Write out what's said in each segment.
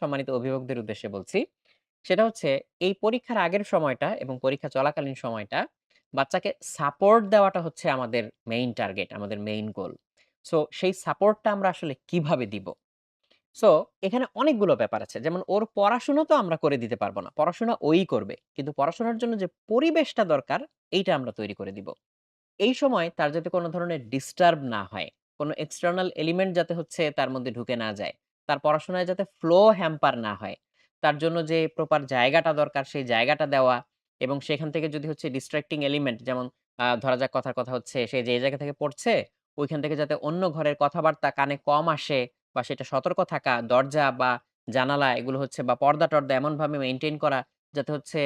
সম্মানিত অভিভাবকদের উদ্দেশ্যে বলছি। সেটা হচ্ছে এই পরীক্ষার আগের সময়টা এবং পরীক্ষা চলাকালীন সময়টা বাচ্চাকে সাপোর্ট দেওয়াটা হচ্ছে আমাদের মেইন টার্গেট, আমাদের মেইন গোল। সো সেই সাপোর্টটা আমরা আসলে কিভাবে দিব? সো এখানে অনেকগুলো ব্যাপার আছে। যেমন ওর পড়াশোনা তো আমরা করে দিতে পারব না। পড়াশোনা ওই করবে। কিন্তু পড়াশোনার জন্য যে পরিবেশটা দরকার এইটা আমরা তৈরি করে দিব। এই সময় তার যাতে কোন ধরনের ডিস্টার্ব না হয়। কোন এক্সটার্নাল এলিমেন্ট যাতে হচ্ছে তার মধ্যে ঢুকে না যায়। তার পড়াশোনায় যাতে ফ্লো হ্যাম্পার না হয়। তার জন্য যে প্রপার জায়গাটা দরকার সেই জায়গাটা দেওয়া এবং সেখান থেকে যদি হচ্ছে ডিস্ট্রাক্টিং এলিমেন্ট যেমন ধরা যাক কথার কথা হচ্ছে সে যে জায়গা থেকে পড়ছে ওইখান থেকে যাতে অন্য ঘরের কথাবার্তা কানে কম আসে বা সেটা সতর্ক থাকা, দরজা বা জানালা এগুলো হচ্ছে বা পর্দা-টর্দা এমনভাবে মেইনটেইন করা যাতে হচ্ছে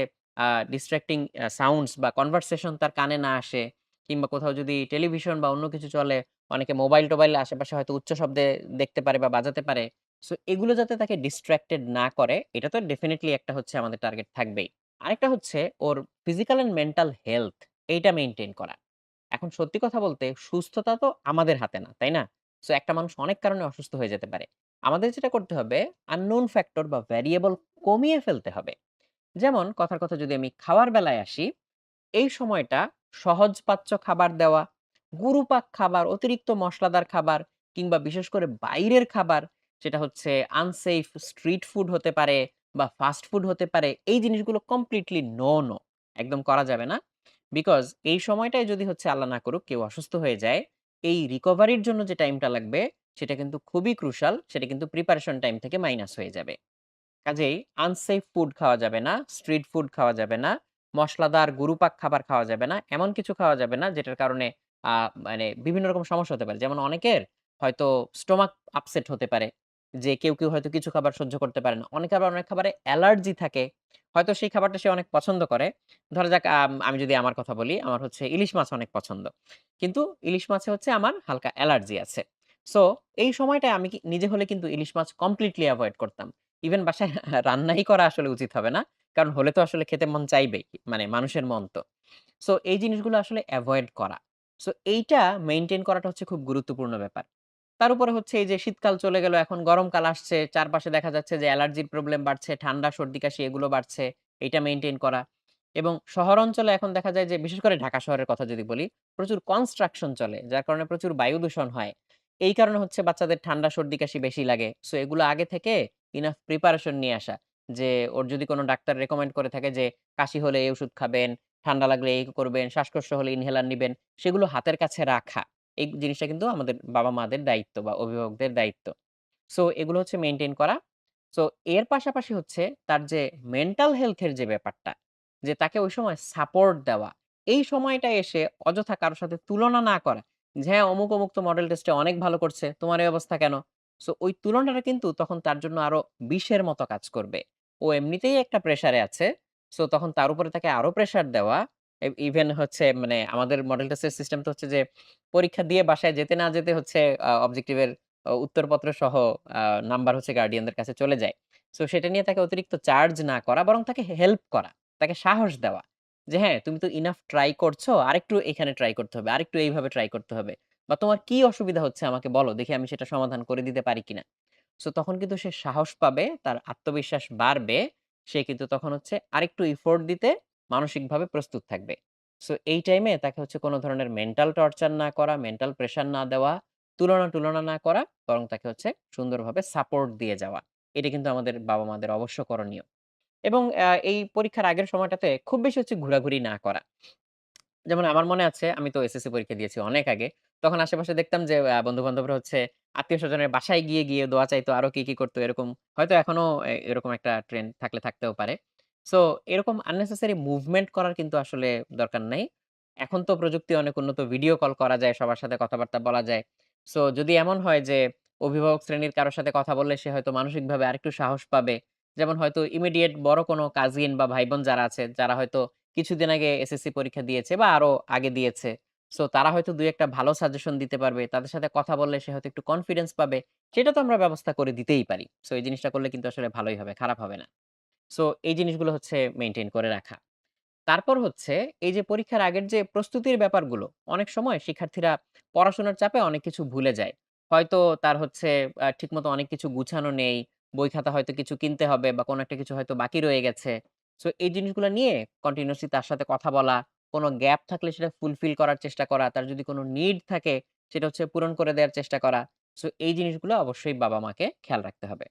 ডিস্ট্রাক্টিং সাউন্ডস বা কনভারসেশন তার কানে না আসে। কিংবা কোথাও যদি টেলিভিশন বা অন্য কিছু চলে, অনেকে মোবাইল-টোবাইল আশেপাশে হয়তো উচ্চ শব্দে দেখতে পারে বা বাজাতে পারে। সো এগুলো যাতে তাকে ডিস্ট্রাক্টেড না করে, এটা তো ডেফিনিটলি একটা হচ্ছে আমাদের টার্গেট থাকবেই। আরেকটা হচ্ছে ওর ফিজিক্যাল অ্যান্ড মেন্টাল হেলথ এইটা মেইনটেইন করা। এখন সত্যি কথা বলতে সুস্থতা তো আমাদের হাতে না, তাই না? সো একটা মানুষ অনেক কারণে অসুস্থ হয়ে যেতে পারে। আমাদের যেটা করতে হবে unknown ফ্যাক্টর বা ভেরিয়েবল কমিয়ে ফেলতে হবে। যেমন কথার কথা যদি আমি খাওয়ার বেলায় আসি এই সময়টা সহজপাচ্য খাবার দেওয়া, গুরুপাক খাবার, অতিরিক্ত মসলাদার খাবার কিংবা বিশেষ করে বাইরের খাবার যেটা হচ্ছে আনসেফ স্ট্রিট ফুড হতে পারে বা ফাস্ট ফুড হতে পারে। এই জিনিসগুলো কমপ্লিটলি নো, নো। একদম করা যাবে না। বিকজ এই সময়টায় যদি হচ্ছে আল্লাহ না করুক কেউ অসুস্থ হয়ে যায়, এই রিকভারির জন্য যে টাইমটা লাগবে সেটা কিন্তু খুবই ক্রুশাল। সেটা কিন্তু প্রিপারেশন টাইম থেকে মাইনাস হয়ে যাবে। কাজেই আনসেফ ফুড খাওয়া যাবে না, স্ট্রিট ফুড খাওয়া যাবে না, মসলাদার গুরুপাক খাবার খাওয়া যাবে না। এমন কিছু খাওয়া যাবে না যেটার কারণে আ মানে বিভিন্ন রকম সমস্যা হতে পারে। যেমন অনেকের হয়তো স্টমাক আপসেট হতে পারে। যে কেউ হয়তো কিছু খাবার সহ্য করতে পারে না। অনেকে আবার অনেক খাবারে অ্যালার্জি থাকে। হয়তো সেই খাবারটা সে অনেক পছন্দ করে। ধরা যাক আমি যদি আমার কথা বলি, আমার হচ্ছে ইলিশ মাছ অনেক পছন্দ। কিন্তু ইলিশ মাছে হচ্ছে আমার হালকা অ্যালার্জি আছে। সো এই সময়টায় আমি নিজে হলে কিন্তু ইলিশ মাছ কমপ্লিটলি এভয়েড করতাম। ইভেন বাসায় রান্নাই করা আসলে উচিত হবে না। কারণ হলে তো আসলে খেতে মন চাইবেই। মানে মানুষের মন তো। সো এই জিনিসগুলো আসলে এভয়েড করা। সো এইটা মেইনটেইন করাটা হচ্ছে খুব গুরুত্বপূর্ণ ব্যাপার। তার উপরে হচ্ছে এই যে শীতকাল চলে গেল, এখন গরমকাল আসছে। চারপাশে দেখা যাচ্ছে যে অ্যালার্জির প্রবলেম বাড়ছে, ঠান্ডা, সর্দি-কাশি এগুলো বাড়ছে। এইটা মেইনটেইন করা। এবং শহর অঞ্চলে এখন দেখা যায় যে বিশেষ করে ঢাকা শহরের কথা যদি বলি, প্রচুর কনস্ট্রাকশন চলে। যার কারণে প্রচুর বায়ু দূষণ হয়। এই কারণে হচ্ছে বাচ্চাদের ঠান্ডা, সর্দি-কাশি বেশি লাগে। সো এগুলো আগে থেকে ইনাফ প্রিপারেশন নিয়ে আসা। যে ওর যদি কোন ডাক্তার রেকমেন্ড করে থাকে যে কাশি হলে এই ওষুধ খাবেন, ঠান্ডা লাগলে এই করবেন, শ্বাসকষ্ট হলে ইনহেলার নিবেন, সেগুলো হাতের কাছে রাখা। এই জিনিসটা কিন্তু আমাদের বাবা-মাদের দায়িত্ব বা অভিভাবকদের দায়িত্ব। সো এগুলো হচ্ছে মেইনটেইন করা। সো এর পাশাপাশি হচ্ছে তার যে মেন্টাল হেলথ এর যে ব্যাপারটা, যে তাকে ওই সময় সাপোর্ট দেওয়া। এই সময়টা এসে অযথা কারো সাথে তুলনা না করা। যে হ্যাঁ, অমুক তো মডেল টেস্টে অনেক ভালো করছে। তোমার এই অবস্থা কেন? সো ওই তুলনাটা কিন্তু তখন তার জন্য আরো বিষের মতো কাজ করবে। ও এমনিতেই একটা প্রেশারে আছে। সো তখন তার উপরে তাকে আরো প্রেশার দেওয়া ইভেন হচ্ছে মানে আমাদের মডেল টেস্টের সিস্টেম তো হচ্ছে যে পরীক্ষা দিয়ে বাসায় যেতে না যেতে হচ্ছে অবজেক্টিভ এর উত্তরপত্র সহ আ নাম্বার হচ্ছে গার্ডিয়ানদের কাছে চলে যায়। সো সেটা নিয়ে তাকে অতিরিক্ত চার্জ না করা, বরং তাকে হেল্প করা। তাকে সাহস দেওয়া। যে হ্যাঁ, তুমি তো ইনাফ ট্রাই করছো, আরেকটু এখানে ট্রাই করতে হবে, আরেকটু এইভাবে ট্রাই করতে হবে। বা তোমার কি অসুবিধা হচ্ছে আমাকে বলো, দেখি আমি সেটা সমাধান করে দিতে পারি কিনা। সো তখন কিন্তু সে সাহস পাবে, তার আত্মবিশ্বাস বাড়বে। সে কিন্তু তখন হচ্ছে আরেকটু এফোর্ট দিতে মানসিকভাবে প্রস্তুত থাকবে। সো এই টাইমে তাকে হচ্ছে কোন ধরনের মেন্টাল টর্চার না করা, মেন্টাল প্রেশার না দেওয়া, তুলনা না করা, বরং তাকে হচ্ছে সুন্দরভাবে সাপোর্ট দিয়ে যাওয়া। এটা কিন্তু আমাদের বাবা-মাদের অবশ্য করণীয়। এবং এই পরীক্ষার আগের সময়টাতে খুব বেশি হচ্ছে ঘোরাঘুরি না করা। যেমন আমার মনে আছে আমি তো এসএসসি পরীক্ষা দিয়েছি অনেক আগে। তখন আশেপাশে দেখতাম যে বন্ধু-বান্ধবরা হচ্ছে আত্মীয়স্বজনের বাসায় গিয়ে দোয়া চাইতো, আরো কি করত এরকম। হয়তো এখনো এরকম একটা ট্রেন্ড থাকতেও পারে। সো এরকম unnecessary মুভমেন্ট করার কিন্তু আসলে দরকার নাই। এখন তো প্রযুক্তি অনেক উন্নত, ভিডিও কল করা যায়, সবার সাথে কথাবার্তা বলা যায়। সো যদি এমন হয় যে অভিভাবক শ্রেণীর কারো সাথে কথা বললে সে হয়তো মানসিকভাবে আরেকটু সাহস পাবে। যেমন হয়তো ইমিডিয়েট বড় কোনো কাজিন বা ভাই-বোন যারা আছে, যারা হয়তো কিছুদিন আগে এসএসসি পরীক্ষা দিয়েছে বা আরো আগে দিয়েছে। সো তারা হয়তো ২ ১ টা ভালো সাজেশন দিতে পারবে। তাদের সাথে কথা বললে সে হয়তো একটু কনফিডেন্স পাবে। সেটা তো আমরা ব্যবস্থা করে দিতেই পারি। সো এই জিনিসটা করলে কিন্তু আসলে ভালোই হবে, খারাপ হবে না। সো এই জিনিসগুলো হচ্ছে মেইনটেইন করে রাখা। তারপর হচ্ছে এই যে পরীক্ষার আগের যে প্রস্তুতির ব্যাপারগুলো, অনেক সময় শিক্ষার্থীরা পড়াশোনার চাপে অনেক কিছু ভুলে যায়। হয়তো তার হচ্ছে ঠিকমতো অনেক কিছু গুছানো নেই বই খাতা হয়তো কিছু কিনতে হবে বা কোনো একটা কিছু হয়তো বাকি রয়ে গেছে। সো এই জিনিসগুলা নিয়ে কন্টিনিউয়াসলি তার সাথে কথা বলা, কোনো গ্যাপ থাকলে সেটা ফুলফিল করার চেষ্টা করা, তার যদি কোনো নিড থাকে সেটা হচ্ছে পূরণ করে দেওয়ার চেষ্টা করা। সো এই জিনিসগুলো অবশ্যই বাবা-মাকে খেয়াল রাখতে হবে।